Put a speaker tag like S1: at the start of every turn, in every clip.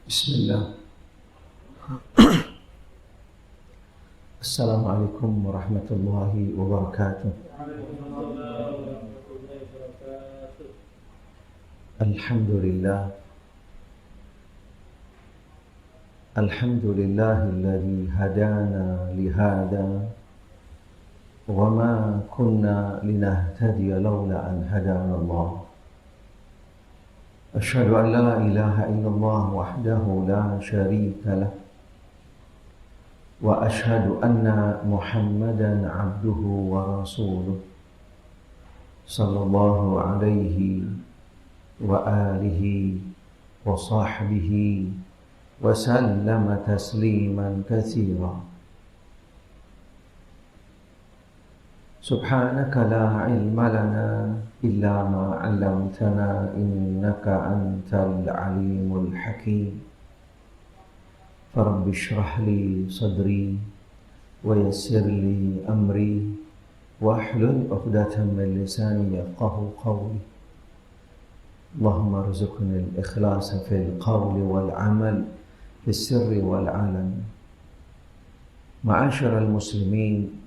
S1: Bismillah. Assalamualaikum warahmatullahi wabarakatuh. Alhamdulillah. Alhamdulillahilladzi hadana lihada wa ma kunna linahtadiya laula an hadana Allah. Asyhadu an la ilaha illallah wahdahu la syarika lah wa asyhadu anna Muhammadan abduhu wa rasuluh sallallahu alaihi wa alihi wa sahbihi wa sallama tasliman katsira. Subhanaka la ilma lana illa ma 'allamtana innaka antal alimul hakim. Rabbi shrah li sadri wa yassir li amri wahlul 'uqdatam min lisani yafqahu qawli. Allahumma rzuqni al-ikhlasa fil qawli wal 'amal fis sirri wal 'alan. Ma'asyiral muslimin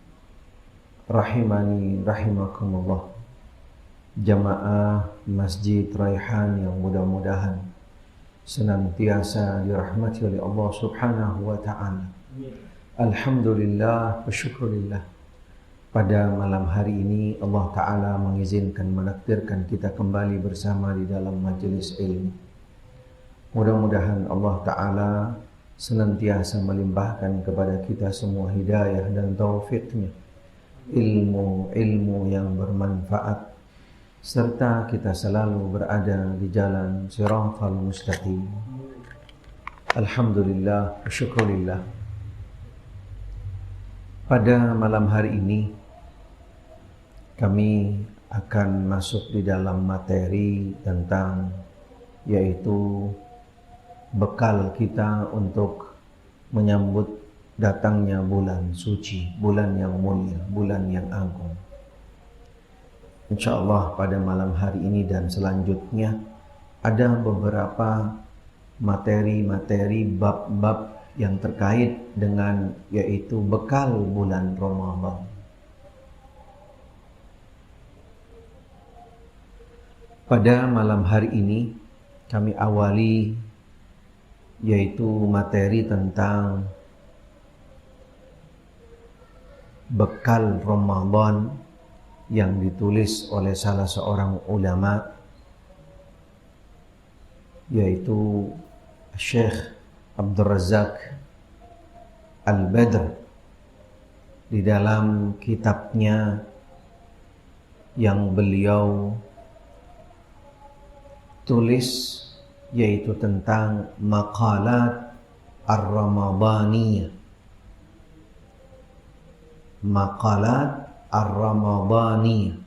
S1: rahimani rahimakumullah, jamaah Masjid Raihan yang mudah-mudahan senantiasa dirahmati oleh Allah Subhanahu wa ta'ala. Alhamdulillah wa syukurillah, pada malam hari ini Allah Ta'ala mengizinkan, menakdirkan kita kembali bersama di dalam majelis ilmu. Mudah-mudahan Allah Ta'ala senantiasa melimpahkan kepada kita semua hidayah dan taufiknya, ilmu yang bermanfaat, serta kita selalu berada di jalan Shiratal Mustaqim. Alhamdulillah wa syukurillah. Pada malam hari ini kami akan masuk di dalam materi tentang, yaitu bekal kita untuk menyambut datangnya bulan suci, bulan yang mulia, bulan yang agung. InsyaAllah pada malam hari ini dan selanjutnya ada beberapa materi-materi, bab-bab yang terkait dengan, yaitu bekal bulan Ramadan. Pada malam hari ini kami awali, yaitu materi tentang bekal Ramadan yang ditulis oleh salah seorang ulama, yaitu Syekh Abdul Razak Al-Badr, di dalam kitabnya yang beliau tulis, yaitu tentang Maqalat Ar-Ramadaniyah. Maqalat Ar-Ramadhaniyah,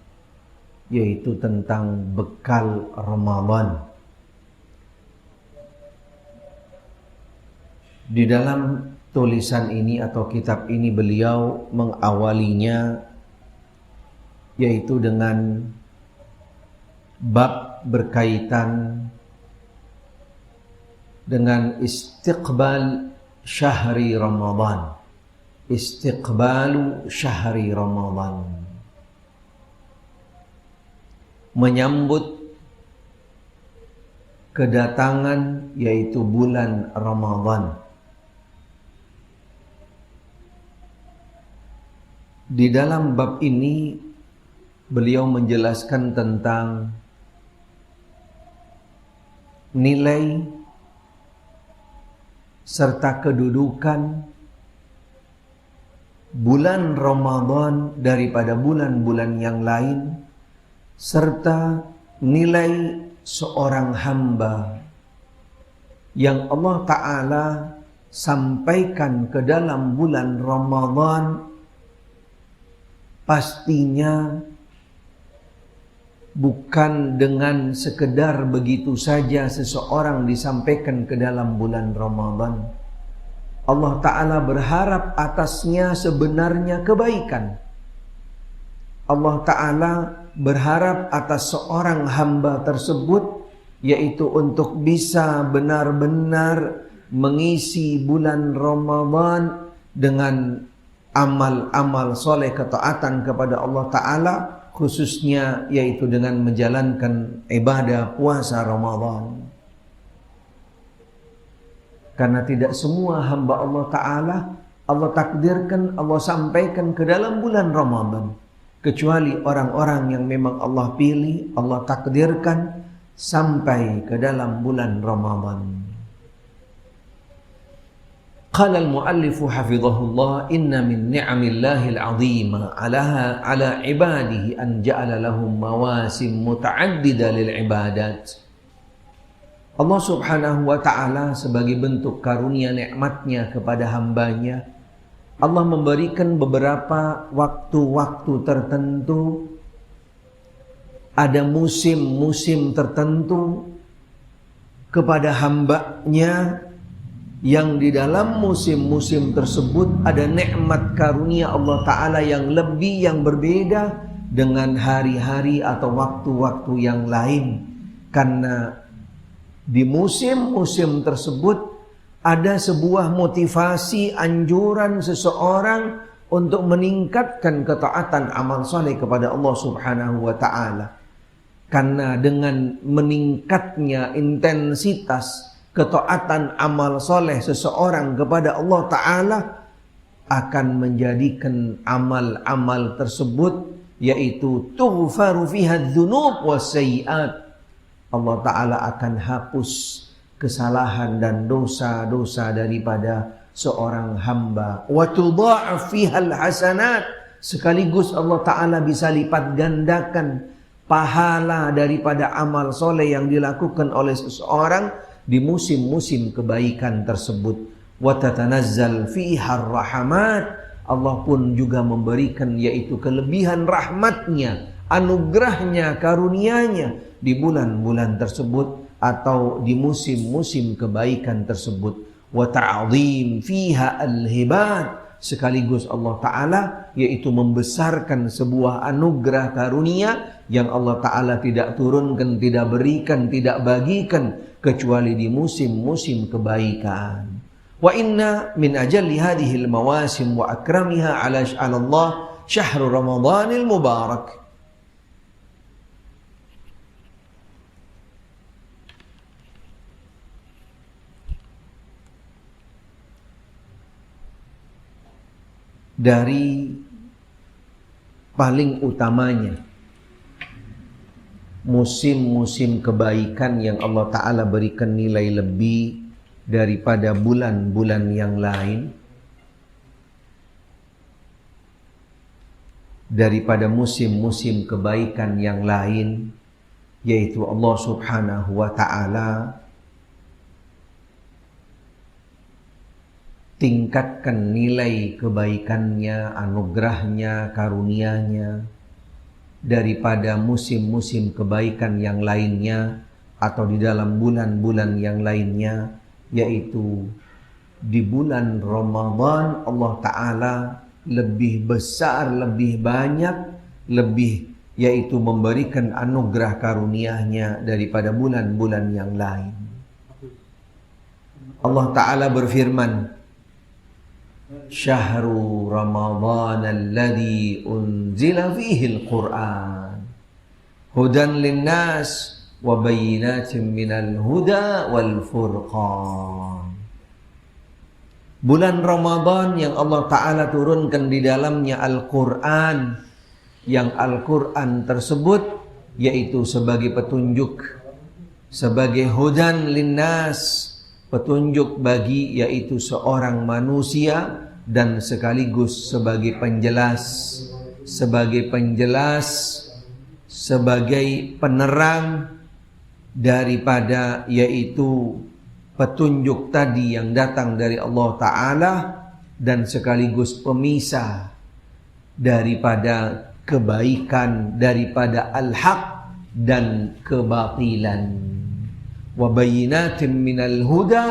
S1: yaitu tentang bekal Ramadan. Di dalam tulisan ini atau kitab ini beliau mengawalinya, yaitu dengan bab berkaitan dengan istiqbal syahri Ramadan. Istiqbalu syahri Ramadan, menyambut kedatangan, yaitu bulan Ramadan. Di dalam bab ini beliau menjelaskan tentang nilai serta kedudukan bulan Ramadan daripada bulan-bulan yang lain, serta nilai seorang hamba yang Allah Ta'ala sampaikan ke dalam bulan Ramadan, pastinya bukan dengan sekedar begitu saja seseorang disampaikan ke dalam bulan Ramadan. Allah Ta'ala berharap atasnya sebenarnya kebaikan. Allah Ta'ala berharap atas seorang hamba tersebut yaitu untuk bisa benar-benar mengisi bulan Ramadan dengan amal-amal soleh ketaatan kepada Allah Ta'ala, khususnya yaitu dengan menjalankan ibadah puasa Ramadan. Karena tidak semua hamba Allah Ta'ala Allah takdirkan, Allah sampaikan ke dalam bulan Ramadan, kecuali orang-orang yang memang Allah pilih, Allah takdirkan sampai ke dalam bulan Ramadan. Qala al-muallifu hafizahullah, inna min ni'amillahil 'azima 'ala 'ibadihi an ja'ala lahum mawasim muta'addida lil ibadat. Allah Subhanahu wa ta'ala sebagai bentuk karunia nikmatnya kepada hambanya, Allah memberikan beberapa waktu-waktu tertentu, ada musim-musim tertentu kepada hambanya, yang di dalam musim-musim tersebut ada nikmat karunia Allah Ta'ala yang lebih, yang berbeda dengan hari-hari atau waktu-waktu yang lain. Karena di musim-musim tersebut ada sebuah motivasi, anjuran seseorang untuk meningkatkan ketaatan amal soleh kepada Allah Subhanahu wa Ta'ala. Karena dengan meningkatnya intensitas ketaatan amal soleh seseorang kepada Allah Ta'ala akan menjadikan amal-amal tersebut, yaitu tughfaru fiha dzunub wassayiat, Allah Ta'ala akan hapus kesalahan dan dosa-dosa daripada seorang hamba. Wa tudha'af fiha alhasanat, sekaligus Allah Ta'ala bisa lipat gandakan pahala daripada amal soleh yang dilakukan oleh seseorang di musim-musim kebaikan tersebut. Wa tatanazzal fiha ar-rahmat, Allah pun juga memberikan yaitu kelebihan rahmatnya, anugerahnya, karunianya di bulan-bulan tersebut atau di musim-musim kebaikan tersebut. Wa ta'zim fiha al-hibat, sekaligus Allah Ta'ala yaitu membesarkan sebuah anugerah karunia yang Allah Ta'ala tidak turunkan, tidak berikan, tidak bagikan kecuali di musim-musim kebaikan. Wa inna min ajalli hadhil mawasim wa akramiha ala Allah syahrul Ramadanil mubarak. Dari paling utamanya musim-musim kebaikan yang Allah Ta'ala berikan nilai lebih daripada bulan-bulan yang lain, daripada musim-musim kebaikan yang lain, yaitu Allah Subhanahu wa Ta'ala tingkatkan nilai kebaikannya, anugerahnya, karunianya daripada musim-musim kebaikan yang lainnya atau di dalam bulan-bulan yang lainnya, yaitu di bulan Ramadan Allah Ta'ala lebih besar, lebih banyak, lebih yaitu memberikan anugerah karunianya daripada bulan-bulan yang lain. Allah Ta'ala berfirman, Syahru Ramadhan alladhi unzila fihi al-Quran hudan linnas wa bayyinatin minal huda wal furqan. Bulan Ramadan yang Allah Ta'ala turunkan di dalamnya Al-Quran, yang Al-Quran tersebut yaitu sebagai petunjuk, sebagai hudan linnas, petunjuk bagi yaitu seorang manusia, dan sekaligus sebagai penjelas, sebagai penerang daripada yaitu petunjuk tadi yang datang dari Allah Ta'ala, dan sekaligus pemisah daripada kebaikan, daripada al-haq dan kebatilan. Wa bayyinatin minal huda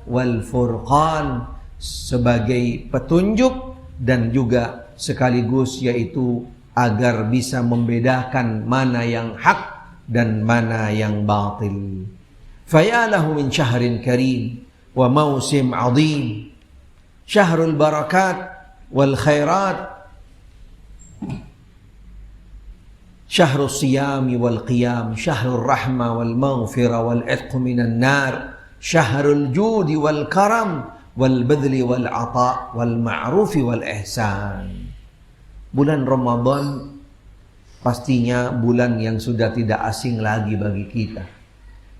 S1: wal furqan, sebagai petunjuk dan juga sekaligus yaitu agar bisa membedakan mana yang hak dan mana yang batil. Faya lahu min syahrin karim wa mausim azim, syahrul barakat wal khairat, syahrul siyami wal qiyam, syahrul rahma wal maghfirah wal itq minan nar, syahrul judi wal karam wal badli wal ata wal ma'rufi wal ihsan. Bulan Ramadan pastinya bulan yang sudah tidak asing lagi bagi kita,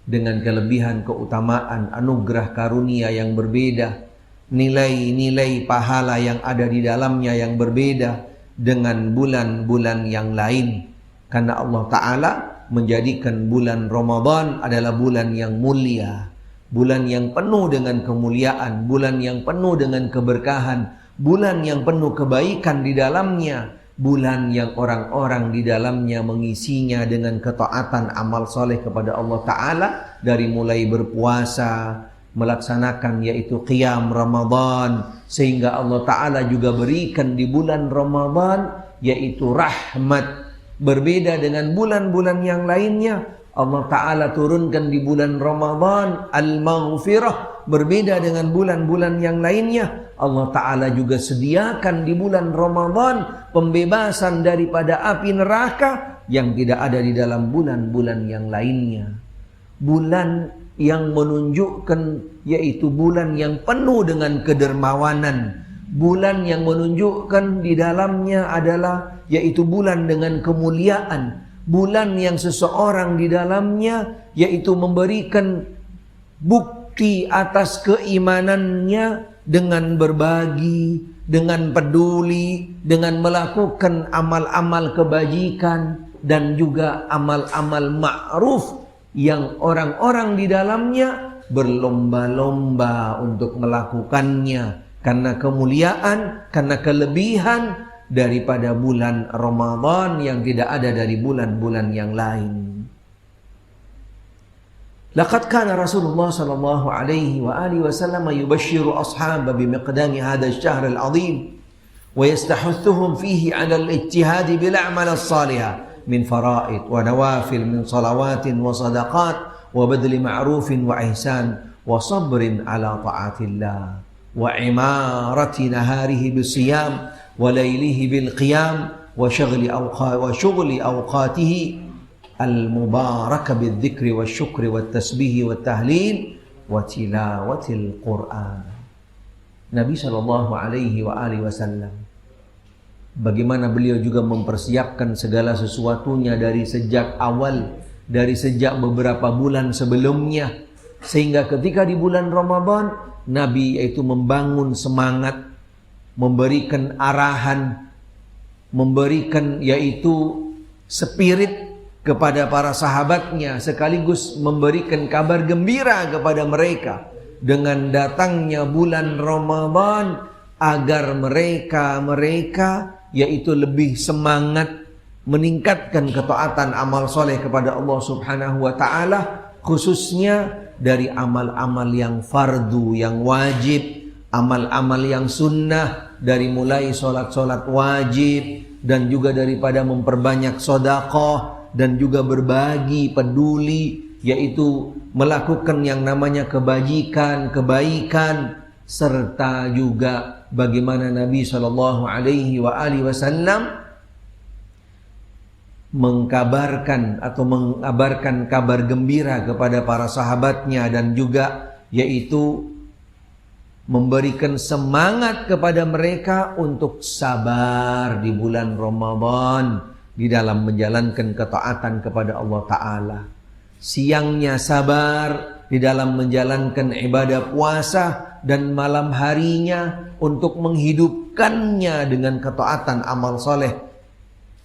S1: dengan kelebihan, keutamaan, anugerah karunia yang berbeda, nilai-nilai pahala yang ada di dalamnya yang berbeda dengan bulan-bulan yang lain. Karena Allah Ta'ala menjadikan bulan Ramadan adalah bulan yang mulia, bulan yang penuh dengan kemuliaan, bulan yang penuh dengan keberkahan, bulan yang penuh kebaikan di dalamnya, bulan yang orang-orang di dalamnya mengisinya dengan ketaatan amal soleh kepada Allah Ta'ala, dari mulai berpuasa, melaksanakan yaitu qiyam Ramadan, sehingga Allah Ta'ala juga berikan di bulan Ramadan yaitu rahmat. Berbeda dengan bulan-bulan yang lainnya, Allah Ta'ala turunkan di bulan Ramadan al-maghfirah. Berbeda dengan bulan-bulan yang lainnya, Allah Ta'ala juga sediakan di bulan Ramadan pembebasan daripada api neraka yang tidak ada di dalam bulan-bulan yang lainnya. Bulan yang menunjukkan yaitu bulan yang penuh dengan kedermawanan, bulan yang menunjukkan di dalamnya adalah yaitu bulan dengan kemuliaan, bulan yang seseorang di dalamnya yaitu memberikan bukti atas keimanannya dengan berbagi, dengan peduli, dengan melakukan amal-amal kebajikan dan juga amal-amal ma'ruf yang orang-orang di dalamnya berlomba-lomba untuk melakukannya karena kemuliaan, karena kelebihan daripada bulan Ramadan yang tidak ada dari bulan-bulan yang lain. Laqad kana Rasulullah sallallahu alaihi wa alihi wasallam yubashshiru ashabahu bimiqdami hadha asy-syahr al-'azim wa yastahuthuhum fihi 'ala al-ijtihad bil a'mal as-salihah min fara'id wa nawafil min salawatin wa sadaqat wa badli ma'rufin wa ihsan wa sabrin 'ala ta'atillah wa imarati naharihi bisiyam wa laylihi bil qiyam wa shughli awqatihi al-mubarakah bil-dhikri wal-syukri wal-tasbih wal-tahlil wa tilawatil Qur'an. Nabi sallallahu alaihi wa alihi wasallam, bagaimana beliau juga mempersiapkan segala sesuatunya dari sejak awal, dari sejak beberapa bulan sebelumnya, sehingga ketika di bulan Ramadan Nabi yaitu membangun semangat, memberikan arahan, memberikan yaitu spirit kepada para sahabatnya, sekaligus memberikan kabar gembira kepada mereka dengan datangnya bulan Ramadan, agar mereka yaitu lebih semangat meningkatkan ketaatan amal soleh kepada Allah Subhanahu wa ta'ala, khususnya dari amal-amal yang fardu, yang wajib, amal-amal yang sunnah, dari mulai solat-solat wajib, dan juga daripada memperbanyak sedekah, dan juga berbagi, peduli, yaitu melakukan yang namanya kebajikan, kebaikan, serta juga bagaimana Nabi sallallahu alaihi wa alihi wasallam mengabarkan kabar gembira kepada para sahabatnya, dan juga yaitu memberikan semangat kepada mereka untuk sabar di bulan Ramadan di dalam menjalankan ketaatan kepada Allah Ta'ala. Siangnya sabar di dalam menjalankan ibadah puasa, dan malam harinya untuk menghidupkannya dengan ketaatan amal soleh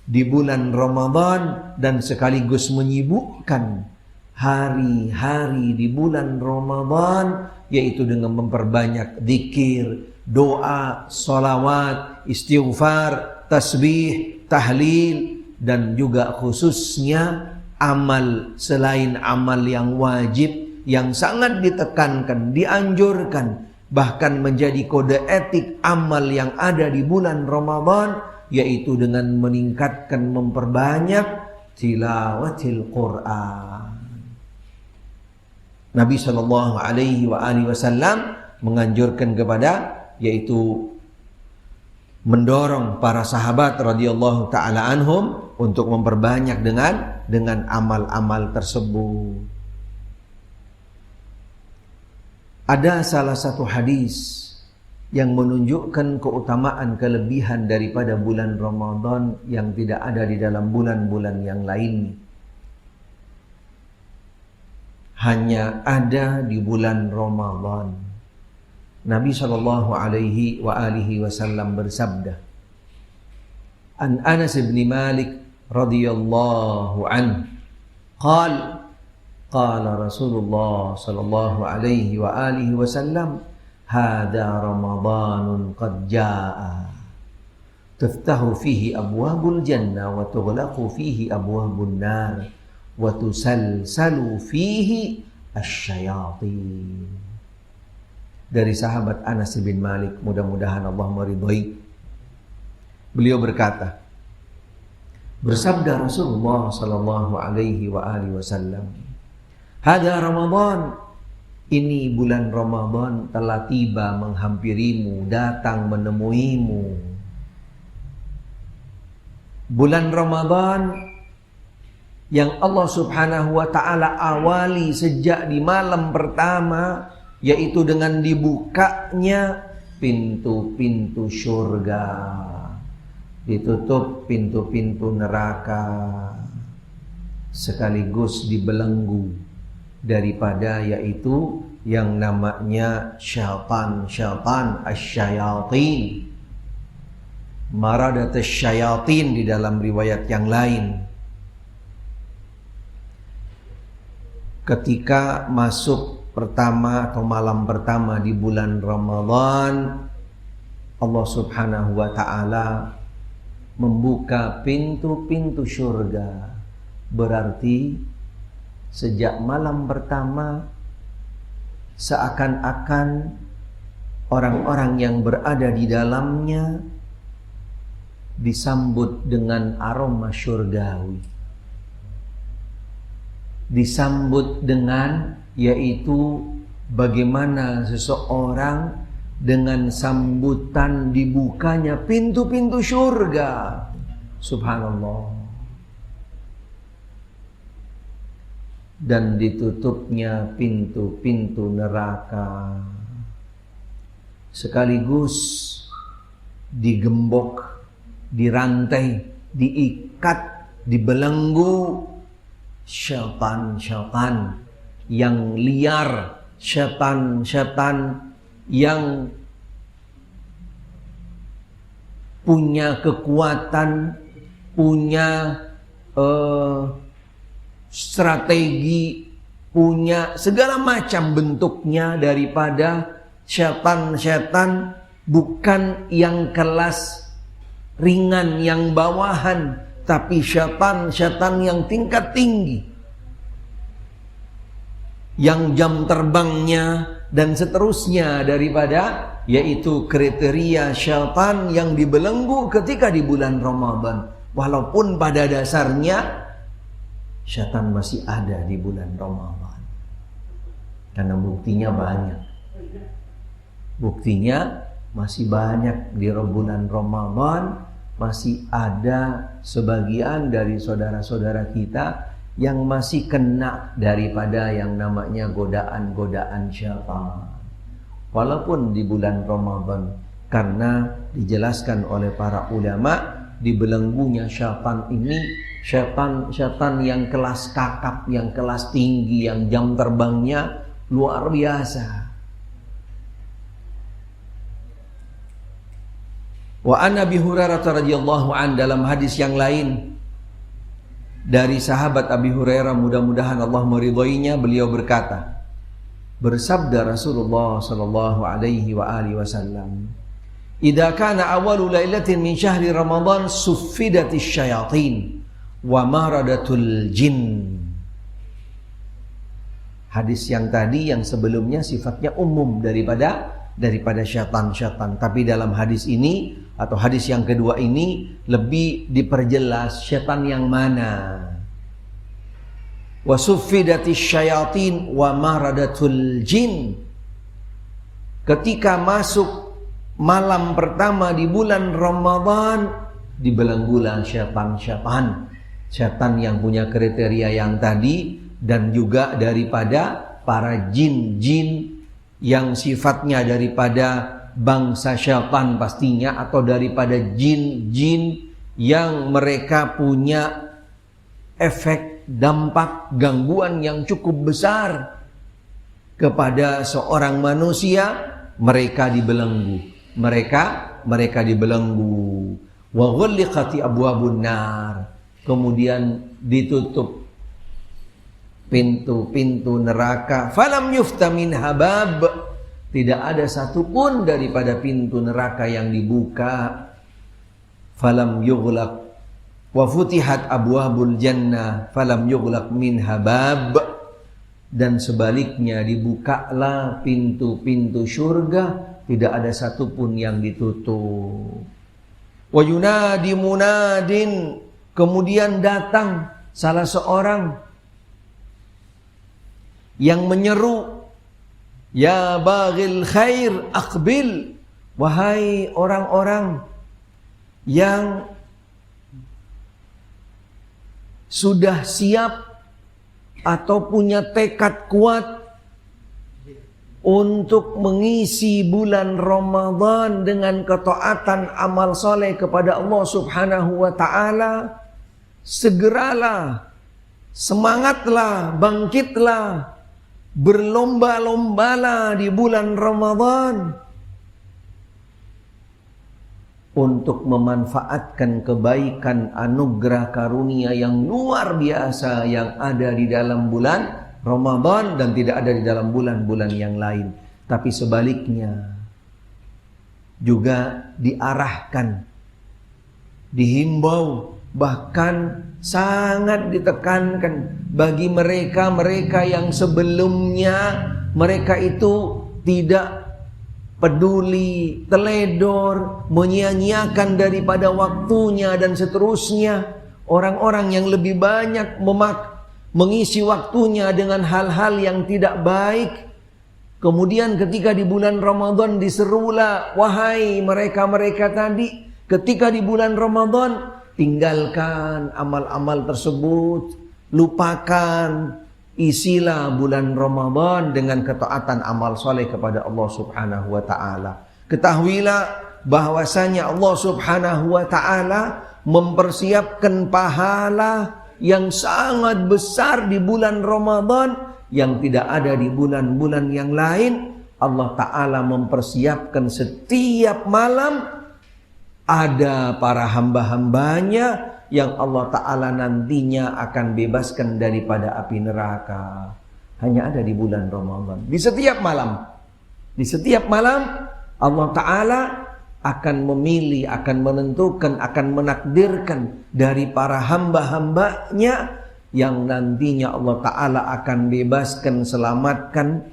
S1: di bulan Ramadan, dan sekaligus menyibukkan hari-hari di bulan Ramadan yaitu dengan memperbanyak zikir, doa, salawat, istighfar, tasbih, tahlil, dan juga khususnya amal selain amal yang wajib yang sangat ditekankan, dianjurkan, bahkan menjadi kode etik amal yang ada di bulan Ramadan, yaitu dengan meningkatkan, memperbanyak tilawatil Qur'an. Nabi sallallahu alaihi wasallam menganjurkan kepada, yaitu mendorong para sahabat radhiyallahu taala anhum untuk memperbanyak dengan amal-amal tersebut. Ada salah satu hadis yang menunjukkan keutamaan kelebihan daripada bulan Ramadan yang tidak ada di dalam bulan-bulan yang lain. Hanya ada di bulan Ramadan. Nabi sallallahu alaihi wasallam bersabda, An Anas bin Malik radhiyallahu anhu, qala Rasulullah sallallahu alaihi wasallam, Hada Ramadanun qad jaa, tuftahu fihi abwabul jannah wa tughlaqu fihi abwabun nar wa tusalsalu fihi asyayatin. Dari sahabat Anas bin Malik, mudah-mudahan Allah meridhai, beliau berkata, bersabda Rasulullah sallallahu alaihi wasallam, Hada Ramadan, ini bulan Ramadan telah tiba menghampirimu, datang menemuimu. Bulan Ramadan yang Allah subhanahu wa ta'ala awali sejak di malam pertama, yaitu dengan dibukanya pintu-pintu surga, ditutup pintu-pintu neraka, sekaligus dibelenggu daripada yaitu yang namanya syaitan asyayatin, maradat asyayatin di dalam riwayat yang lain. Ketika masuk pertama atau malam pertama di bulan Ramadan, Allah subhanahu wa ta'ala membuka pintu-pintu surga. Berarti sejak malam pertama seakan-akan orang-orang yang berada di dalamnya disambut dengan aroma surgawi, disambut dengan, yaitu bagaimana seseorang dengan sambutan dibukanya pintu-pintu surga. Subhanallah. Dan ditutupnya pintu-pintu neraka, sekaligus digembok, dirantai, diikat, dibelenggu syaitan-syaitan yang liar, syaitan-syaitan yang punya kekuatan, punya strategi, punya segala macam bentuknya daripada syaitan-syaitan, bukan yang kelas ringan, yang bawahan, tapi syaitan-syaitan yang tingkat tinggi, yang jam terbangnya dan seterusnya daripada, yaitu kriteria syaitan yang dibelenggu ketika di bulan Ramadan. Walaupun pada dasarnya syaitan masih ada di bulan Ramadan, karena buktinya banyak. Buktinya masih banyak di bulan Ramadan, masih ada sebagian dari saudara-saudara kita yang masih kena daripada yang namanya godaan-godaan syaitan. Walaupun di bulan Ramadan, karena dijelaskan oleh para ulama, dibelenggunya syaitan ini syaitan yang kelas kakap, yang kelas tinggi, yang jam terbangnya luar biasa. Wa an Abi Hurairah radhiyallahu an, dalam hadis yang lain dari sahabat Abi Hurairah, mudah-mudahan Allah meridhoinya, beliau berkata, bersabda Rasulullah sallallahu alaihi wasallam, "Idza kana awwalu lailatin min syahri Ramadan suffidatis syayatin wa maradatul jin." Hadis yang tadi, yang sebelumnya sifatnya umum daripada syaitan-syaitan, tapi dalam hadis ini atau hadis yang kedua ini lebih diperjelas syaitan yang mana. wa suffidatis syayatin wa maradatul jin. Ketika masuk malam pertama di bulan Ramadan, dibelenggulah syaitan-syaitan, syaitan yang punya kriteria yang tadi, dan juga daripada para jin-jin yang sifatnya daripada bangsa syaitan pastinya, atau daripada jin-jin yang mereka punya efek, dampak, gangguan yang cukup besar kepada seorang manusia. Mereka dibelenggu, mereka dibelenggu. Wa ghulliqati abwabun nar, kemudian ditutup pintu-pintu neraka. Falam yufta minha bab, tidak ada satupun daripada pintu neraka yang dibuka. Falam yughlaq wa futihat abwabul jannah falam yughlaq minha bab, dan sebaliknya dibukalah pintu-pintu surga, tidak ada satupun yang ditutup. Wa yunadi munadin, kemudian datang salah seorang yang menyeru, ya baghil khair aqbil, wahai orang-orang yang sudah siap atau punya tekad kuat untuk mengisi bulan Ramadan dengan ketaatan amal soleh kepada Allah Subhanahu wa ta'ala, segeralah, semangatlah, bangkitlah, berlomba-lombalah di bulan Ramadan untuk memanfaatkan kebaikan, anugerah, karunia yang luar biasa yang ada di dalam bulan Ramadan dan tidak ada di dalam bulan-bulan yang lain. Tapi sebaliknya juga diarahkan, dihimbau, bahkan sangat ditekankan bagi mereka yang sebelumnya mereka itu tidak peduli, teledor, menyia-nyiakan daripada waktunya dan seterusnya. Orang-orang yang lebih banyak mengisi waktunya dengan hal-hal yang tidak baik. Kemudian ketika di bulan Ramadan diserulah, wahai mereka-mereka tadi, ketika di bulan Ramadan tinggalkan amal-amal tersebut, lupakan, isilah bulan Ramadan dengan ketaatan amal soleh kepada Allah Subhanahu wa ta'ala. Ketahuilah bahwasanya Allah Subhanahu wa ta'ala mempersiapkan pahala yang sangat besar di bulan Ramadan yang tidak ada di bulan-bulan yang lain. Allah Ta'ala mempersiapkan setiap malam ada para hamba-hambanya yang Allah Ta'ala nantinya akan bebaskan daripada api neraka. Hanya ada di bulan Ramadan. Di setiap malam. Di setiap malam Allah Ta'ala akan memilih, akan menentukan, akan menakdirkan dari para hamba-hambanya yang nantinya Allah Ta'ala akan bebaskan, selamatkan,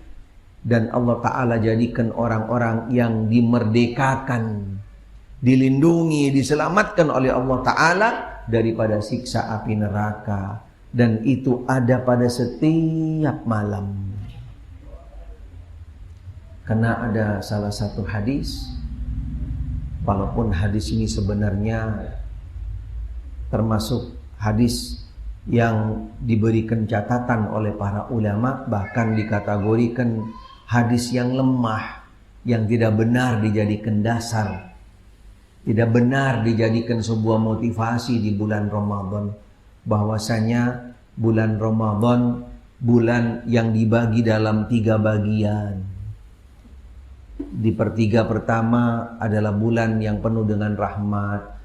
S1: dan Allah Ta'ala jadikan orang-orang yang dimerdekakan, dilindungi, diselamatkan oleh Allah Ta'ala daripada siksa api neraka. Dan itu ada pada setiap malam. Karena ada salah satu hadis, walaupun hadis ini sebenarnya termasuk hadis yang diberikan catatan oleh para ulama, bahkan dikategorikan hadis yang lemah, yang tidak benar dijadikan dasar, tidak benar dijadikan sebuah motivasi di bulan Ramadan. Bahwasanya bulan Ramadan bulan yang dibagi dalam 3 bagian. Di pertiga pertama adalah bulan yang penuh dengan rahmat.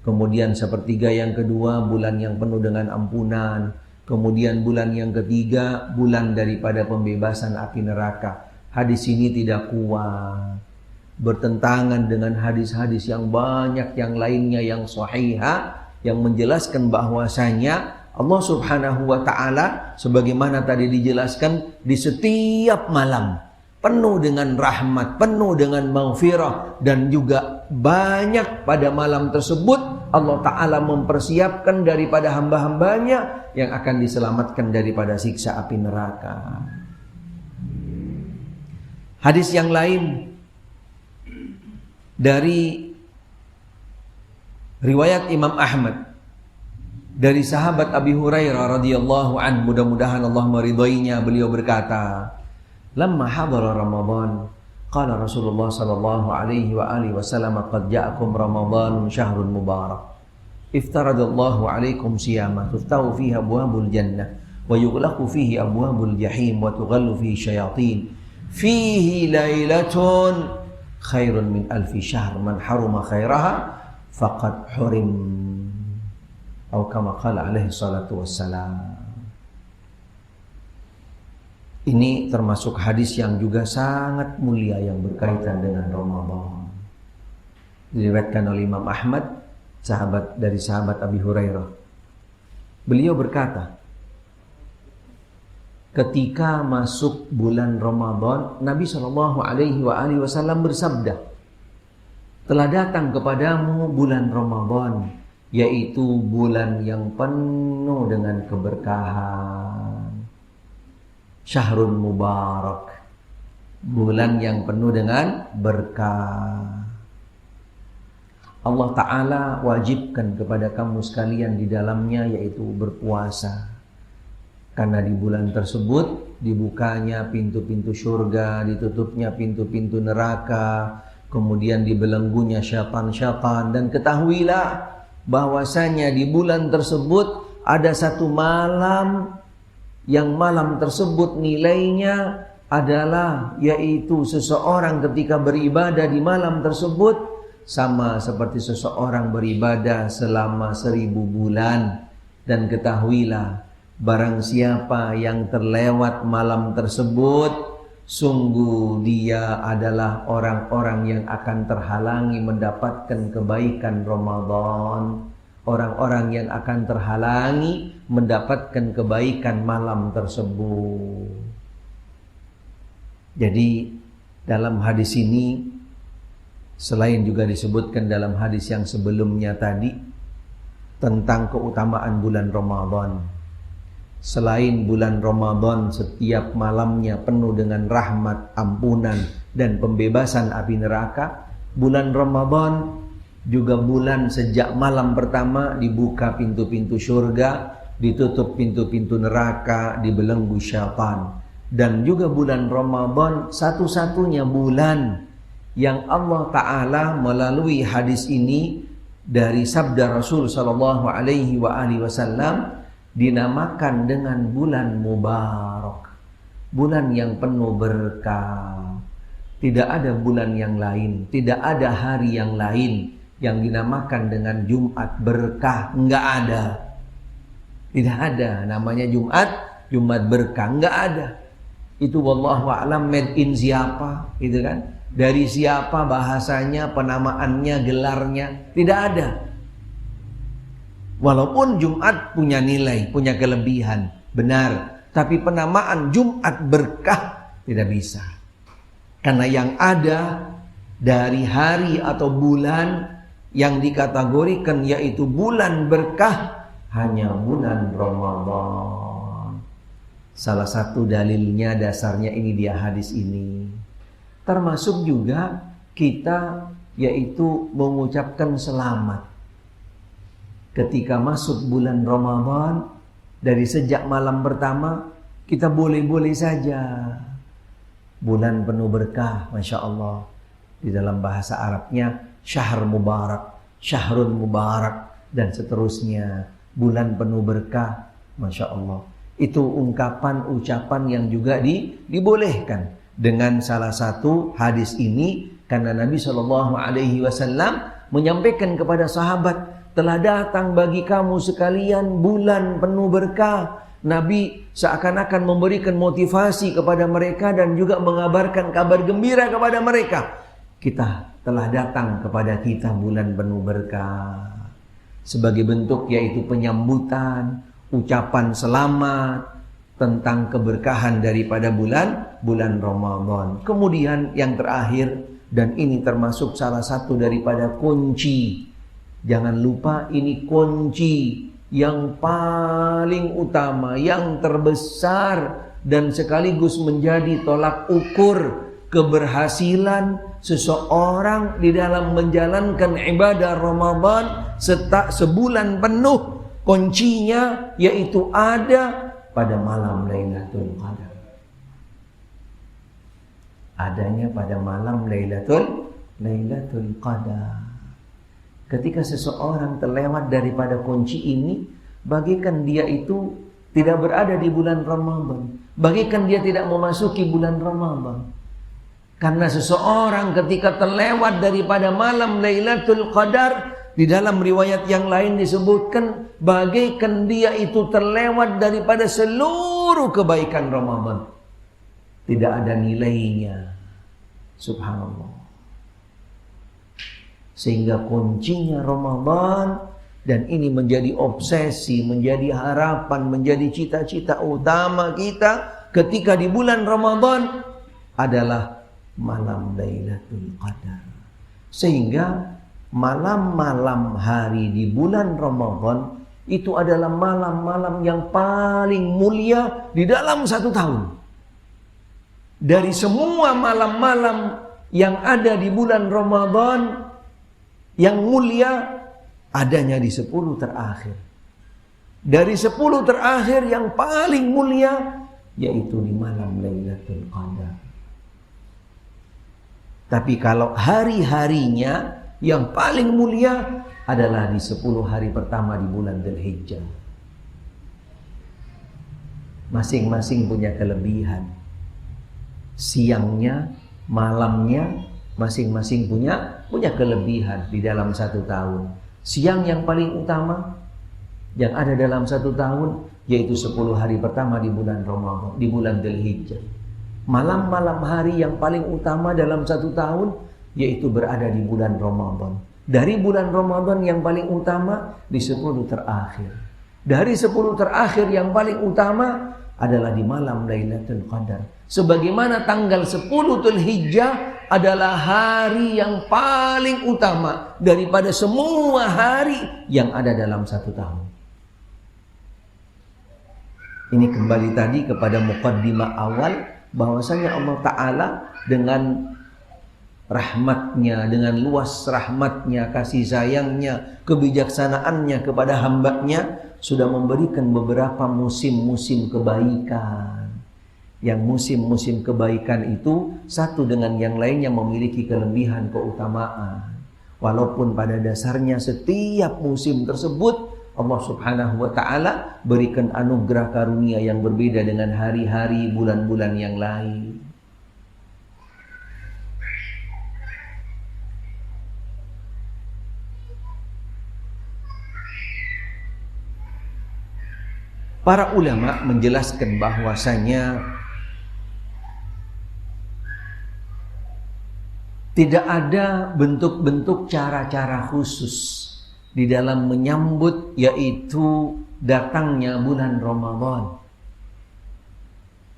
S1: Kemudian sepertiga yang kedua bulan yang penuh dengan ampunan. Kemudian bulan yang ketiga bulan daripada pembebasan api neraka. Hadis ini tidak kuat, bertentangan dengan hadis-hadis yang banyak yang lainnya yang sahihah, yang menjelaskan bahwasanya Allah Subhanahu wa ta'ala sebagaimana tadi dijelaskan di setiap malam penuh dengan rahmat, penuh dengan maghfirah, dan juga banyak pada malam tersebut Allah Ta'ala mempersiapkan daripada hamba-hambanya yang akan diselamatkan daripada siksa api neraka. Hadis yang lain dari riwayat Imam Ahmad dari sahabat Abi Hurairah radhiyallahu anhu, mudah-mudahan Allah meridhoinya, beliau berkata, "Lamma hadara Ramadan, qala Rasulullah sallallahu alaihi wa alihi wasallam, qad ja'akum Ramadan syahrun mubarak. Iftaradallahu alaikum siyama tuftahu fihi abwabul jannah wa yughlaqu fihi abwabul jahim wa tughallu fihi syayatin. Fihi lailatun khairun min alfi syahr, man haruma khairaha faqad hurim." Atau kama qala alaihi salatu wassalam. Ini termasuk hadis yang juga sangat mulia yang berkaitan dengan Ramadan. Diriwayatkan oleh Imam Ahmad, dari sahabat Abi Hurairah. Beliau berkata, ketika masuk bulan Ramadan, Nabi SAW bersabda, "Telah datang kepadamu bulan Ramadan, yaitu bulan yang penuh dengan keberkahan. Syahrul mubarak, bulan yang penuh dengan berkah. Allah Ta'ala wajibkan kepada kamu sekalian di dalamnya, yaitu berpuasa. Karena di bulan tersebut dibukanya pintu-pintu surga, ditutupnya pintu-pintu neraka, kemudian dibelenggunya syaitan-syaitan. Dan ketahuilah bahwasanya di bulan tersebut ada satu malam yang malam tersebut nilainya adalah, yaitu seseorang ketika beribadah di malam tersebut sama seperti seseorang beribadah selama 1000 bulan. Dan ketahuilah, barang siapa yang terlewat malam tersebut, sungguh dia adalah orang-orang yang akan terhalangi mendapatkan kebaikan Ramadan. Orang-orang yang akan terhalangi mendapatkan kebaikan malam tersebut. Jadi dalam hadis ini, selain juga disebutkan dalam hadis yang sebelumnya tadi tentang keutamaan bulan Ramadan. Selain bulan Ramadan setiap malamnya penuh dengan rahmat, ampunan, dan pembebasan api neraka, bulan Ramadan juga bulan sejak malam pertama dibuka pintu-pintu surga, ditutup pintu-pintu neraka, dibelenggu syaitan. Dan juga bulan Ramadan satu-satunya bulan yang Allah Ta'ala melalui hadis ini dari sabda Rasul Sallallahu Alaihi Wasallam dinamakan dengan bulan mubarak, bulan yang penuh berkah. Tidak ada bulan yang lain, tidak ada hari yang lain yang dinamakan dengan Jumat berkah. Enggak ada. Tidak ada namanya Jumat berkah, enggak ada. Itu wallahu a'lam made in siapa, gitu kan? Dari siapa bahasanya, penamaannya, gelarnya, tidak ada. Walaupun Jumat punya nilai, punya kelebihan, benar, tapi penamaan Jumat berkah tidak bisa. Karena yang ada dari hari atau bulan yang dikategorikan yaitu bulan berkah hanya bulan Ramadan. Salah satu dalilnya, dasarnya ini dia hadis ini. Termasuk juga kita yaitu mengucapkan selamat ketika masuk bulan Ramadan. Dari sejak malam pertama kita boleh-boleh saja. Bulan penuh berkah, Masya Allah. Di dalam bahasa Arabnya syahr mubarak, syahrun mubarak, dan seterusnya. Bulan penuh berkah, Masya Allah. Itu ucapan yang juga dibolehkan dengan salah satu hadis ini. Karena Nabi SAW menyampaikan kepada sahabat, telah datang bagi kamu sekalian bulan penuh berkah. Nabi seakan-akan memberikan motivasi kepada mereka dan juga mengabarkan kabar gembira kepada mereka. Telah datang kepada kita bulan penuh berkah. Sebagai bentuk yaitu penyambutan, ucapan selamat tentang keberkahan daripada bulan Ramadan. Kemudian yang terakhir, dan ini termasuk salah satu daripada kunci Jangan lupa ini kunci yang paling utama, yang terbesar, dan sekaligus menjadi tolak ukur keberhasilan seseorang di dalam menjalankan ibadah Ramadan sebulan penuh. Kuncinya yaitu ada pada malam Lailatul Qadar. Adanya pada malam Lailatul Qadar. Ketika seseorang terlewat daripada kunci ini, bagikan dia itu tidak berada di bulan Ramadan, bagikan dia tidak memasuki bulan Ramadan. Karena seseorang ketika terlewat daripada malam Lailatul Qadar, di dalam riwayat yang lain disebutkan, bagikan dia itu terlewat daripada seluruh kebaikan Ramadan. Tidak ada nilainya. Subhanallah. Sehingga kuncinya Ramadan, dan ini menjadi obsesi, menjadi harapan, menjadi cita-cita utama kita ketika di bulan Ramadan adalah malam Lailatul Qadar. Sehingga malam-malam hari di bulan Ramadan itu adalah malam-malam yang paling mulia di dalam satu tahun. Dari semua malam-malam yang ada di bulan Ramadan, yang mulia adanya di 10 terakhir. Dari 10 terakhir yang paling mulia yaitu di malam Lailatul Qadar. Tapi kalau hari-harinya yang paling mulia adalah di 10 hari pertama di bulan Dzulhijjah. Masing-masing punya kelebihan. Siangnya, malamnya, masing-masing punya kelebihan di dalam satu tahun. Siang yang paling utama yang ada dalam satu tahun yaitu 10 hari pertama di bulan Ramadan, di bulan Dzulhijjah. Malam-malam hari yang paling utama dalam satu tahun yaitu berada di bulan Ramadan. Dari bulan Ramadan yang paling utama di 10 terakhir. Dari 10 terakhir yang paling utama adalah di malam Lailatul Qadar. Sebagaimana tanggal 10 Dzulhijjah adalah hari yang paling utama daripada semua hari yang ada dalam satu tahun. Ini kembali tadi kepada muqaddimah awal, bahwasanya Allah Ta'ala dengan rahmatnya, dengan luas rahmatnya, kasih sayangnya, kebijaksanaannya kepada hambanya sudah memberikan beberapa musim-musim kebaikan. Yang musim-musim kebaikan itu satu dengan yang lainnya memiliki kelebihan keutamaan. Walaupun pada dasarnya setiap musim tersebut Allah Subhanahu wa Ta'ala berikan anugerah karunia yang berbeda dengan hari-hari bulan-bulan yang lain. Para ulama menjelaskan bahwasanya tidak ada bentuk-bentuk cara-cara khusus di dalam menyambut yaitu datangnya bulan Ramadan.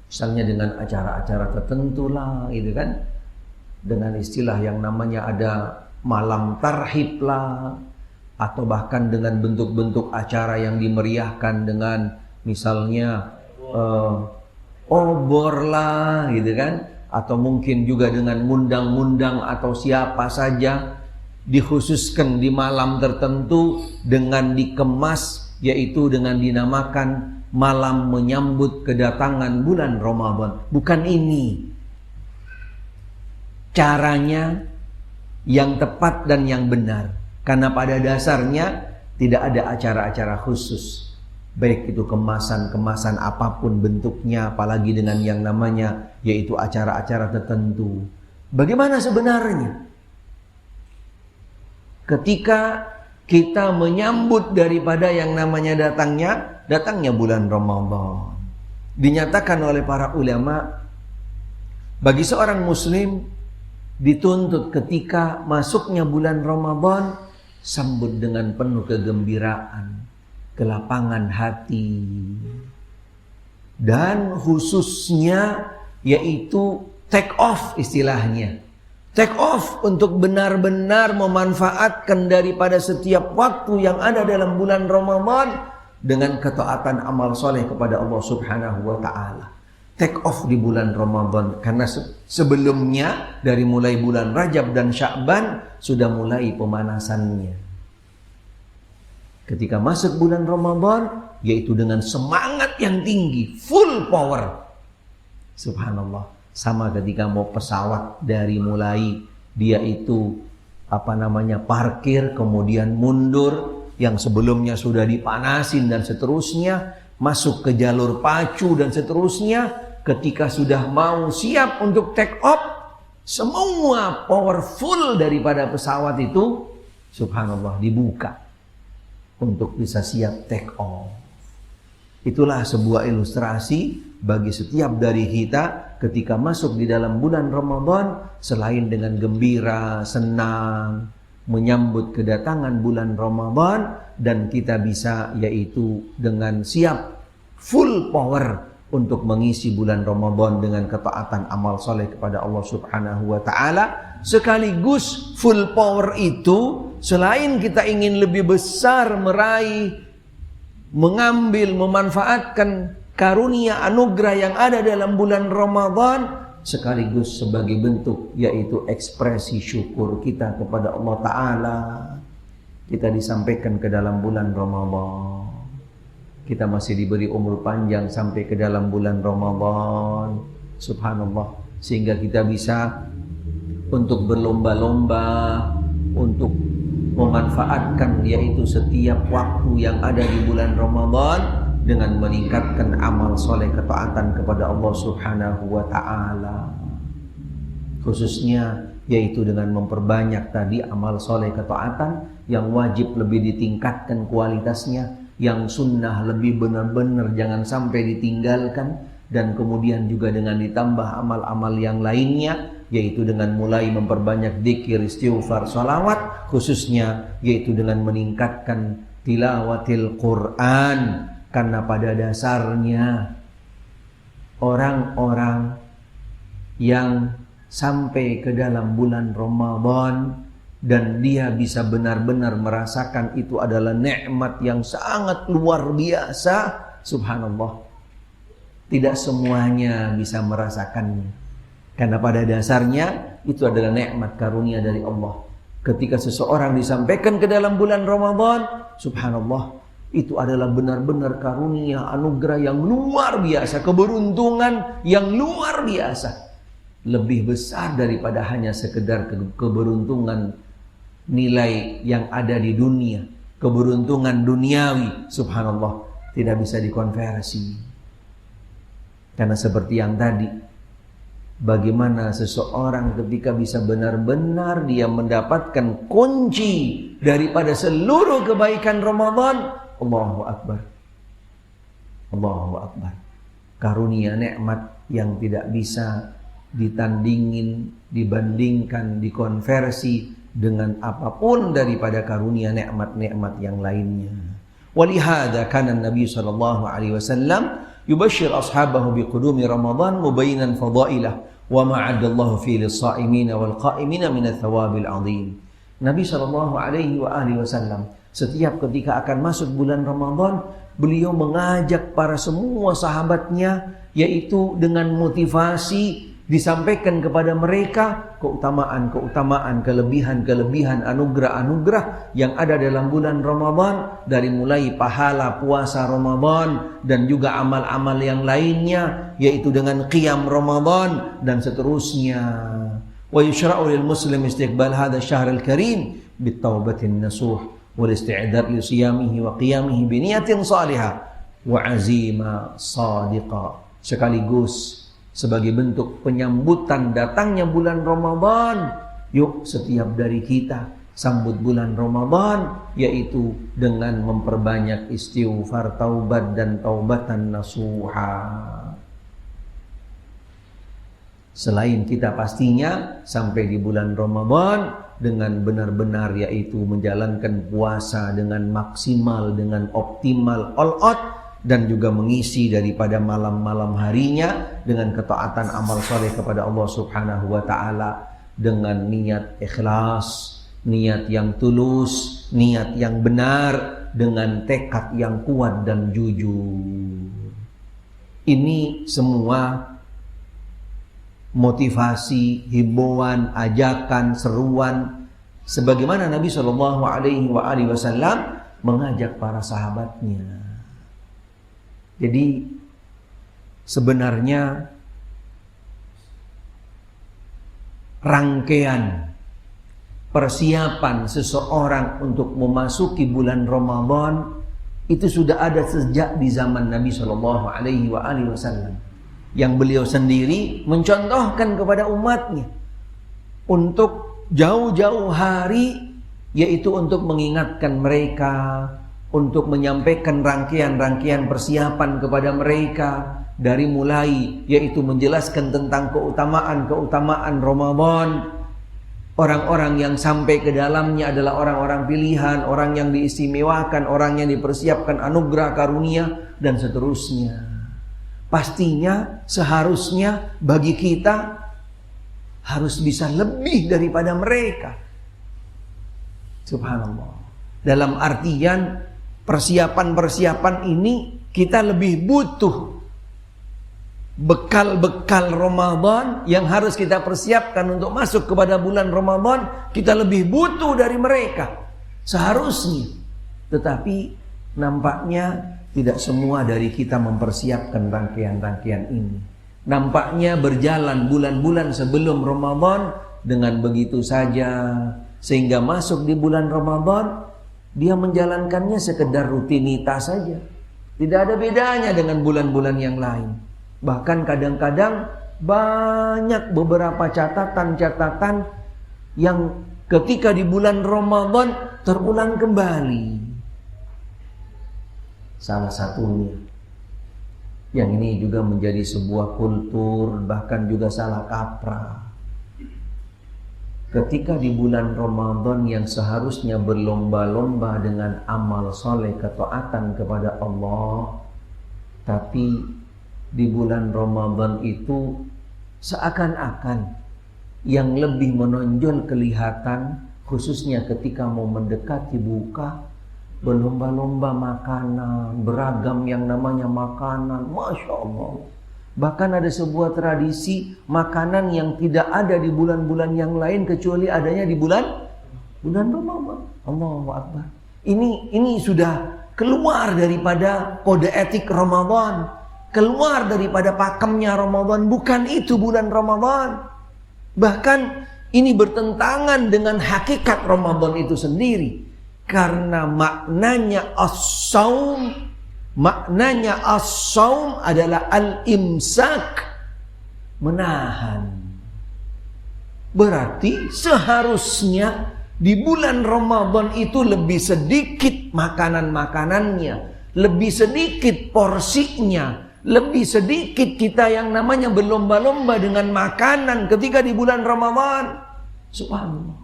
S1: Misalnya dengan acara-acara tertentu lah, gitu kan. Dengan istilah yang namanya ada malam tarhib lah, atau bahkan dengan bentuk-bentuk acara yang dimeriahkan dengan misalnya obor lah, gitu kan. Atau mungkin juga dengan ngundang-ngundang atau siapa saja, dikhususkan di malam tertentu dengan dikemas, yaitu dengan dinamakan malam menyambut kedatangan bulan Ramadan. Bukan ini caranya yang tepat dan yang benar, karena pada dasarnya tidak ada acara-acara khusus, baik itu kemasan-kemasan apapun bentuknya, apalagi dengan yang namanya yaitu acara-acara tertentu. Bagaimana sebenarnya ketika kita menyambut daripada yang namanya datangnya bulan Ramadan? Dinyatakan oleh para ulama, bagi seorang muslim dituntut ketika masuknya bulan Ramadan sambut dengan penuh kegembiraan, kelapangan hati, dan khususnya yaitu take off istilahnya, Take off untuk benar-benar memanfaatkan daripada setiap waktu yang ada dalam bulan Ramadan dengan ketaatan amal soleh kepada Allah Subhanahu wa ta'ala. Take off di bulan Ramadan karena sebelumnya dari mulai bulan Rajab dan Sya'ban sudah mulai pemanasannya. Ketika masuk bulan Ramadan yaitu dengan semangat yang tinggi, full power. Subhanallah. Sama ketika mau pesawat dari mulai dia itu parkir kemudian mundur yang sebelumnya sudah dipanasin dan seterusnya, masuk ke jalur pacu dan seterusnya. Ketika sudah mau siap untuk take off, semua powerful daripada pesawat itu subhanallah dibuka untuk bisa siap take off. Itulah sebuah ilustrasi bagi setiap dari kita ketika masuk di dalam bulan Ramadan, selain dengan gembira, senang menyambut kedatangan bulan Ramadan, dan kita bisa yaitu dengan siap full power untuk mengisi bulan Ramadan dengan ketaatan amal soleh kepada Allah Subhanahu wa ta'ala. Sekaligus full power itu, selain kita ingin lebih besar meraih, mengambil, memanfaatkan karunia anugerah yang ada dalam bulan Ramadan, sekaligus sebagai bentuk yaitu ekspresi syukur kita kepada Allah Ta'ala. Kita disampaikan ke dalam bulan Ramadan. Kita masih diberi umur panjang sampai ke dalam bulan Ramadan. Subhanallah. Sehingga kita bisa untuk berlomba-lomba, untuk memanfaatkan yaitu setiap waktu yang ada di bulan Ramadan dengan meningkatkan amal soleh ketaatan kepada Allah Subhanahu wa ta'ala. Khususnya yaitu dengan memperbanyak tadi amal soleh ketaatan yang wajib lebih ditingkatkan kualitasnya, yang sunnah lebih benar-benar jangan sampai ditinggalkan, dan kemudian juga dengan ditambah amal-amal yang lainnya, yaitu dengan mulai memperbanyak dzikir, istighfar, salawat, khususnya yaitu dengan meningkatkan tilawatil Quran. Karena pada dasarnya orang-orang yang sampai ke dalam bulan Ramadan dan dia bisa benar-benar merasakan itu adalah nikmat yang sangat luar biasa, subhanallah, tidak semuanya bisa merasakannya. Karena pada dasarnya itu adalah nikmat karunia dari Allah. Ketika seseorang disampaikan ke dalam bulan Ramadan, subhanallah, itu adalah benar-benar karunia anugerah yang luar biasa, keberuntungan yang luar biasa. Lebih besar daripada hanya sekedar keberuntungan nilai yang ada di dunia, keberuntungan duniawi, subhanallah, tidak bisa dikonversi. Karena seperti yang tadi, bagaimana seseorang ketika bisa benar-benar dia mendapatkan kunci daripada seluruh kebaikan Ramadan. Allahu Akbar, Allahu Akbar. Karunia nikmat yang tidak bisa ditandingin, dibandingkan, dikonversi dengan apapun daripada karunia nikmat-nikmat yang lainnya. Walihada kana Nabi sallallahu alaihi wasallam yubashshir ashabahu biqudumi Ramadan mubayyinan fadailah wa ma'adallahu fi lis-sha'imin wal qa'imina min ats-tsawabil 'adzim. Nabi sallallahu alaihi wasallam setiap ketika akan masuk bulan Ramadan, beliau mengajak para semua sahabatnya, yaitu dengan motivasi disampaikan kepada mereka keutamaan-keutamaan, kelebihan-kelebihan, anugerah-anugerah yang ada dalam bulan Ramadan, dari mulai pahala puasa Ramadan dan juga amal-amal yang lainnya, yaitu dengan qiyam Ramadan dan seterusnya. Wa yushra'u lil muslim istiqbal hadha asy-syahr al-karim bit-taubatin nasuh wal isti'dad li siyamihi wa qiyamihi bi niyatin salihah wa azima sadiqa. Sekaligus sebagai bentuk penyambutan datangnya bulan Ramadan, yuk setiap dari kita sambut bulan Ramadan, yaitu dengan memperbanyak istighfar, taubat dan taubatan nasuha. Selain kita pastinya sampai di bulan Ramadan dengan benar-benar yaitu menjalankan puasa dengan maksimal, dengan optimal, all out, dan juga mengisi daripada malam-malam harinya dengan ketaatan amal soleh kepada Allah Subhanahu wa ta'ala. dengan niat ikhlas, niat yang tulus, niat yang benar, dengan tekad yang kuat dan jujur. Ini semua motivasi, himbauan, ajakan, seruan sebagaimana Nabi Shallallahu Alaihi Wasallam mengajak para sahabatnya. Jadi sebenarnya rangkaian persiapan seseorang untuk memasuki bulan Ramadan itu sudah ada sejak di zaman Nabi Shallallahu Alaihi Wasallam, yang beliau sendiri mencontohkan kepada umatnya untuk jauh-jauh hari, yaitu untuk mengingatkan mereka, untuk menyampaikan rangkaian-rangkaian persiapan kepada mereka, dari mulai yaitu menjelaskan tentang keutamaan Ramadan. Orang-orang yang sampai ke dalamnya adalah orang-orang pilihan, orang yang diistimewakan, orang yang dipersiapkan anugerah karunia dan seterusnya. Pastinya seharusnya bagi kita harus bisa lebih daripada mereka. Subhanallah. Dalam artian persiapan-persiapan ini kita lebih butuh bekal-bekal Ramadan yang harus kita persiapkan untuk masuk kepada bulan Ramadan. Kita lebih butuh dari mereka seharusnya. Tetapi nampaknya tidak semua dari kita mempersiapkan rangkaian-rangkaian ini. Nampaknya berjalan bulan-bulan sebelum Ramadan dengan begitu saja, sehingga masuk di bulan Ramadan dia menjalankannya sekedar rutinitas saja. Tidak ada bedanya dengan bulan-bulan yang lain. Bahkan kadang-kadang banyak beberapa catatan-catatan yang ketika di bulan Ramadan terulang kembali. Salah satunya, yang ini juga menjadi sebuah kultur, bahkan juga salah kaprah. Ketika di bulan Ramadan yang seharusnya berlomba-lomba dengan amal soleh, ketaatan kepada Allah, tapi di bulan Ramadan itu seakan-akan yang lebih menonjol kelihatan, khususnya ketika mau mendekati buka, berlomba-lomba makanan, beragam yang namanya makanan, Masya Allah. Bahkan ada sebuah tradisi makanan yang tidak ada di bulan-bulan yang lain kecuali adanya di bulan Ramadan. Allahu Akbar. Ini sudah keluar daripada kode etik Ramadan, keluar daripada pakemnya Ramadan. Bukan itu bulan Ramadan. Bahkan ini bertentangan dengan hakikat Ramadan itu sendiri. Karena maknanya as-saum, adalah al-imsak, menahan. Berarti seharusnya di bulan Ramadan itu lebih sedikit makanan-makanannya, lebih sedikit porsinya, lebih sedikit kita yang namanya berlomba-lomba dengan makanan ketika di bulan Ramadan. Subhanallah.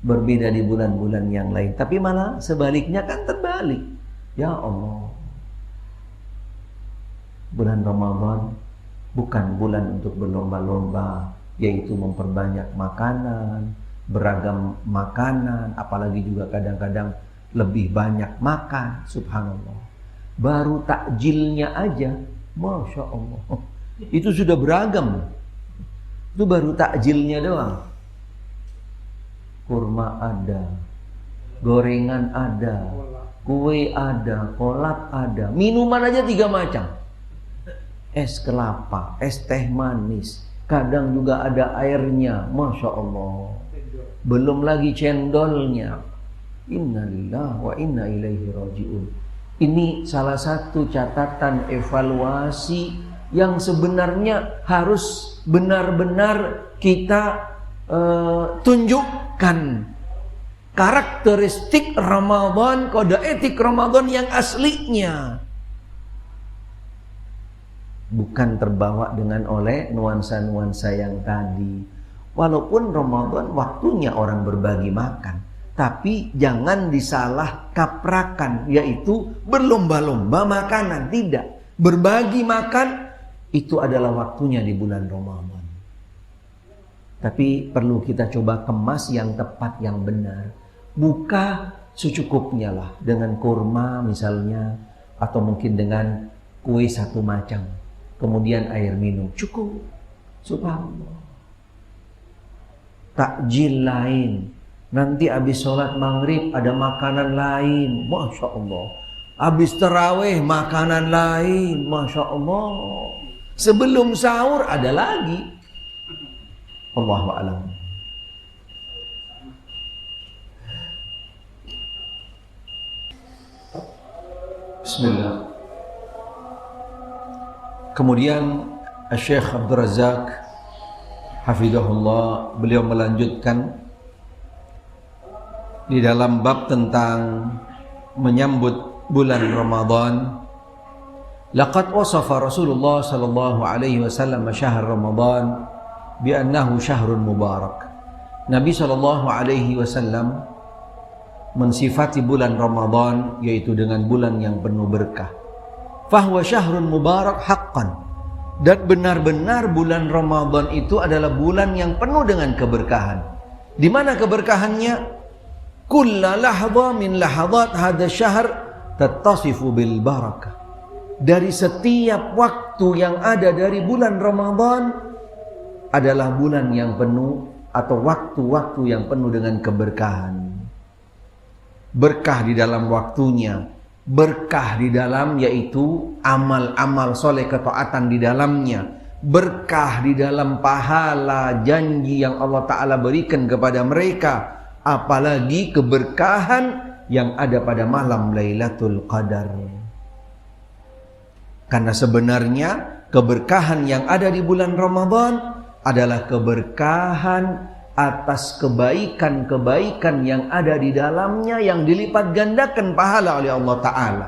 S1: Berbeda di bulan-bulan yang lain. Tapi malah sebaliknya kan terbalik. Ya Allah, bulan Ramadan bukan bulan untuk berlomba-lomba, yaitu memperbanyak makanan, beragam makanan, apalagi juga kadang-kadang lebih banyak makan. Subhanallah. Baru takjilnya aja, Masya Allah, itu sudah beragam. Itu baru takjilnya doang. Kurma ada, gorengan ada, kue ada, kolak ada, minuman aja 3 macam. Es kelapa, es teh manis, kadang juga ada airnya, Masya Allah. Belum lagi cendolnya. Innalillahi wa inna ilaihi raji'un. Ini salah satu catatan evaluasi yang sebenarnya harus benar-benar kita tunjukkan karakteristik Ramadan, kode etik Ramadan yang aslinya. Bukan terbawa dengan oleh nuansa-nuansa yang tadi. Walaupun Ramadan waktunya orang berbagi makan, tapi jangan disalah kaprakan, yaitu berlomba-lomba makanan. Tidak, berbagi makan itu adalah waktunya di bulan Ramadan. Tapi perlu kita coba kemas yang tepat, yang benar. Buka secukupnya lah, dengan kurma misalnya, atau mungkin dengan kue satu macam, kemudian air minum, cukup. Subhanallah. Takjil lain, nanti habis sholat maghrib ada makanan lain, Masya Allah. Habis tarawih makanan lain, Masya Allah. Sebelum sahur ada lagi. Allahu a'lam. Bismillah. Kemudian Syekh Abdul Razak hafizahullah, beliau melanjutkan di dalam bab tentang menyambut bulan Ramadan. Laqad wasafa Rasulullah sallallahu alaihi wasallam syahr Ramadan bi annahu syahrun mubarak. Nabi sallallahu alaihi wasallam mensifati bulan Ramadan yaitu dengan bulan yang penuh berkah. Fahuwa syahrun mubarak haqqan. Dan benar-benar bulan Ramadan itu adalah bulan yang penuh dengan keberkahan. Di mana keberkahannya? Kulla lahdha min lahadhat hadha syahr tattasifu bil barakah. Dari setiap waktu yang ada dari bulan Ramadan adalah bulan yang penuh atau waktu-waktu yang penuh dengan keberkahan. Berkah di dalam waktunya, berkah di dalam yaitu amal-amal soleh, ketaatan di dalamnya, berkah di dalam pahala janji yang Allah Ta'ala berikan kepada mereka, apalagi keberkahan yang ada pada malam Lailatul Qadar. Karena sebenarnya keberkahan yang ada di bulan Ramadan adalah keberkahan atas kebaikan-kebaikan yang ada di dalamnya yang dilipat gandakan pahala oleh Allah Ta'ala.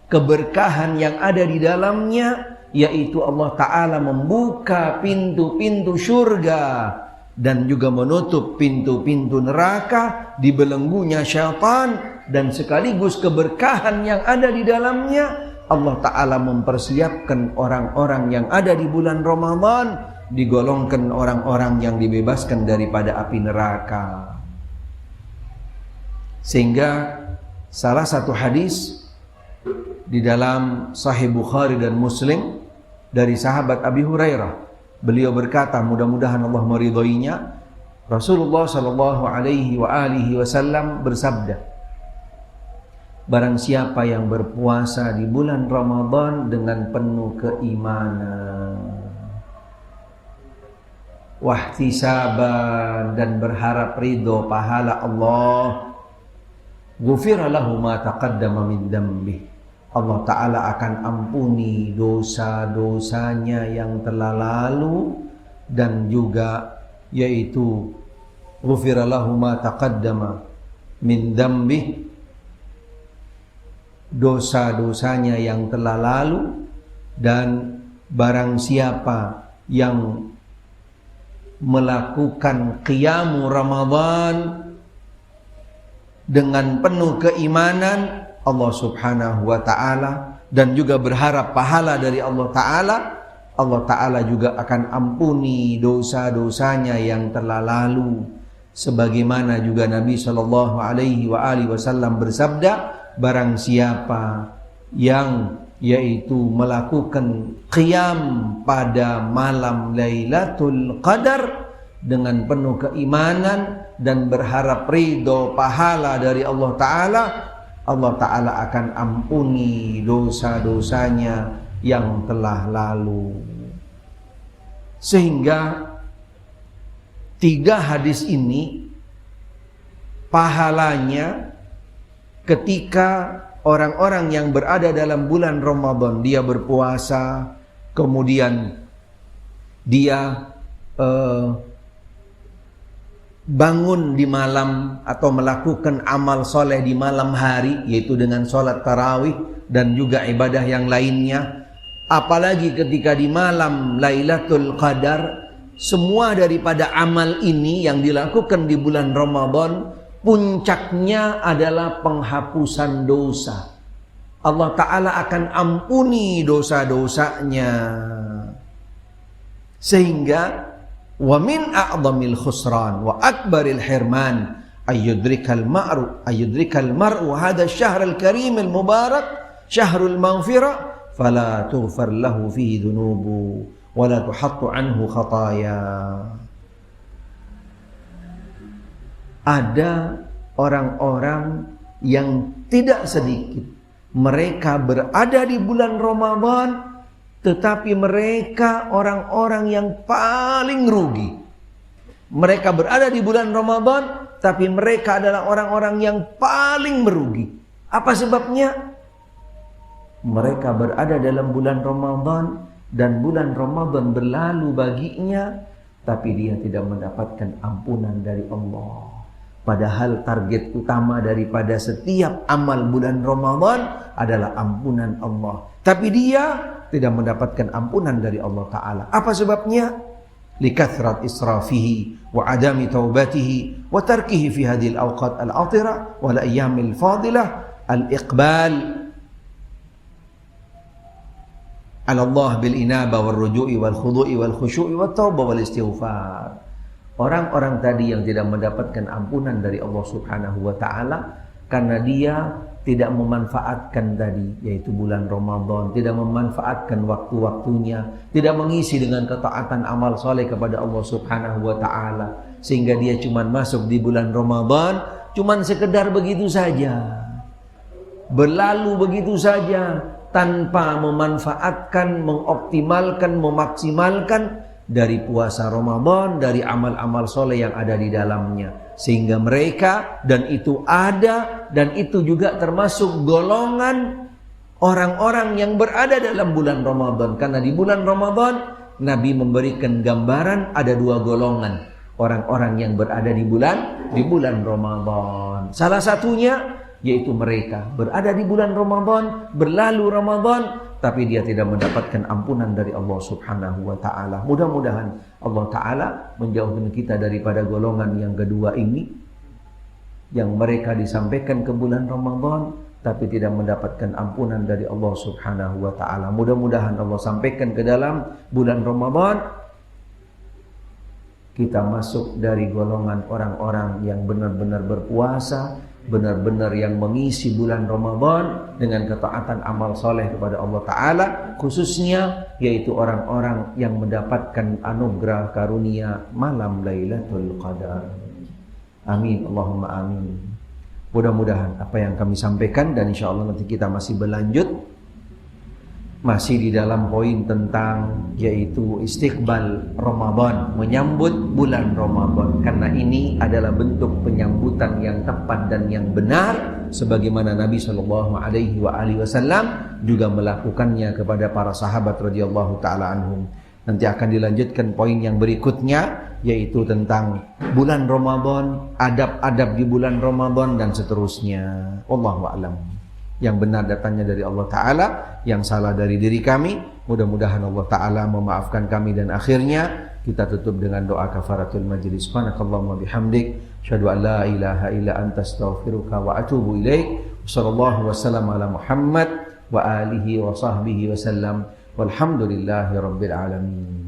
S1: Keberkahan yang ada di dalamnya yaitu Allah Ta'ala membuka pintu-pintu surga dan juga menutup pintu-pintu neraka, dibelenggunya syaitan, dan sekaligus keberkahan yang ada di dalamnya Allah Ta'ala mempersiapkan orang-orang yang ada di bulan Ramadan digolongkan orang-orang yang dibebaskan daripada api neraka. Sehingga salah satu hadis di dalam Sahih Bukhari dan Muslim dari sahabat Abi Hurairah, beliau berkata, mudah-mudahan Allah meridhoinya, Rasulullah sallallahu alaihi wasallam bersabda, barang siapa yang berpuasa di bulan Ramadan dengan penuh keimanan, wahtisaban, dan berharap ridho pahala Allah, ghufira lahu ma taqaddama min dhanbi. Allah Ta'ala akan ampuni dosa-dosanya yang telah lalu, dan juga yaitu ghufira lahu ma taqaddama min dhanbi, dosa-dosanya yang telah lalu. Dan barang siapa yang melakukan qiyamu Ramadan dengan penuh keimanan Allah Subhanahu wa Ta'ala dan juga berharap pahala dari Allah Ta'ala, Allah Ta'ala juga akan ampuni dosa-dosanya yang telah lalu. Sebagaimana juga Nabi sallallahu alaihi wasallam bersabda, barang siapa yang yaitu melakukan qiyam pada malam Lailatul Qadar dengan penuh keimanan dan berharap ridho pahala dari Allah Ta'ala, Allah Ta'ala akan ampuni dosa-dosanya yang telah lalu. Sehingga 3 hadis ini pahalanya ketika orang-orang yang berada dalam bulan Ramadan, dia berpuasa, kemudian dia bangun di malam atau melakukan amal soleh di malam hari, yaitu dengan sholat tarawih dan juga ibadah yang lainnya. Apalagi ketika di malam Lailatul Qadar, semua daripada amal ini yang dilakukan di bulan Ramadan, puncaknya adalah penghapusan dosa. Allah Ta'ala akan ampuni dosa-dosanya. Sehingga Wa min a'dhamil khusran wa akbaril hirman ayyudrikal mar'u hadha asy-syahr al-karim al-mubarak syahrul maghfirah fala tughfar lahu fihi dhunubu wa la tuhattu anhu khataya. Ada orang-orang yang tidak sedikit mereka berada di bulan Ramadan, tetapi mereka orang-orang yang paling rugi. Mereka berada di bulan Ramadan, tapi mereka adalah orang-orang yang paling merugi. Apa sebabnya? Mereka berada dalam bulan Ramadan dan bulan Ramadan berlalu baginya, tapi dia tidak mendapatkan ampunan dari Allah. Padahal target utama daripada setiap amal bulan Ramadan adalah ampunan Allah. Tapi dia tidak mendapatkan ampunan dari Allah Ta'ala. Apa sebabnya? Likathrat israfihi wa adami taubatihi wa tarkihi fi hadhil awqat al-atira wal ayyamil fadilah al-iqbal ala Allah bil inaba wal ruju'i wal khudu'i wal khushu'i wat taubah wal istighfar. Orang-orang tadi yang tidak mendapatkan ampunan dari Allah Subhanahu wa Ta'ala karena dia tidak memanfaatkan tadi, yaitu bulan Ramadan, tidak memanfaatkan waktu-waktunya, tidak mengisi dengan ketaatan amal soleh kepada Allah Subhanahu wa Ta'ala, sehingga dia cuma masuk di bulan Ramadan cuma sekedar begitu saja, berlalu begitu saja tanpa memanfaatkan, mengoptimalkan, memaksimalkan dari puasa Ramadan, dari amal-amal soleh yang ada di dalamnya. Sehingga mereka, dan itu ada, dan itu juga termasuk golongan orang-orang yang berada dalam bulan Ramadan. Karena di bulan Ramadan, Nabi memberikan gambaran ada dua golongan. Orang-orang yang berada di bulan Ramadan. Salah satunya, yaitu mereka berada di bulan Ramadan, berlalu Ramadan, tapi dia tidak mendapatkan ampunan dari Allah Subhanahu wa Ta'ala. Mudah-mudahan Allah Ta'ala menjauhkan kita daripada golongan yang kedua ini, yang mereka disampaikan ke bulan Ramadan tapi tidak mendapatkan ampunan dari Allah Subhanahu wa Ta'ala. Mudah-mudahan Allah sampaikan ke dalam bulan Ramadan kita masuk dari golongan orang-orang yang benar-benar berpuasa, benar-benar yang mengisi bulan Ramadan dengan ketaatan amal soleh kepada Allah Ta'ala, khususnya yaitu orang-orang yang mendapatkan anugerah karunia malam Lailatul Qadar. Amin, Allahumma amin. Mudah-mudahan apa yang kami sampaikan, dan insya Allah nanti kita masih berlanjut, masih di dalam poin tentang yaitu istiqbal Ramadan, menyambut bulan Ramadan, karena ini adalah bentuk penyambutan yang tepat dan yang benar sebagaimana Nabi Shallallahu Alaihi Wasallam juga melakukannya kepada para sahabat radhiyallahu taala anhum. Nanti akan dilanjutkan poin yang berikutnya, yaitu tentang bulan Ramadan, adab-adab di bulan Ramadan dan seterusnya. Wallahu a'lam. Yang benar datangnya dari Allah Ta'ala, yang salah dari diri kami. Mudah-mudahan Allah Ta'ala memaafkan kami, dan akhirnya kita tutup dengan doa kafaratul majlis. Subhanakallahumma bihamdik, asyhadu an la ilaha illa anta astaghfiruka wa atubu ilaik. Wassallallahu wasallam ala Muhammad wa alihi wa sahbihi wasallam. Walhamdulillahi rabbil alamin.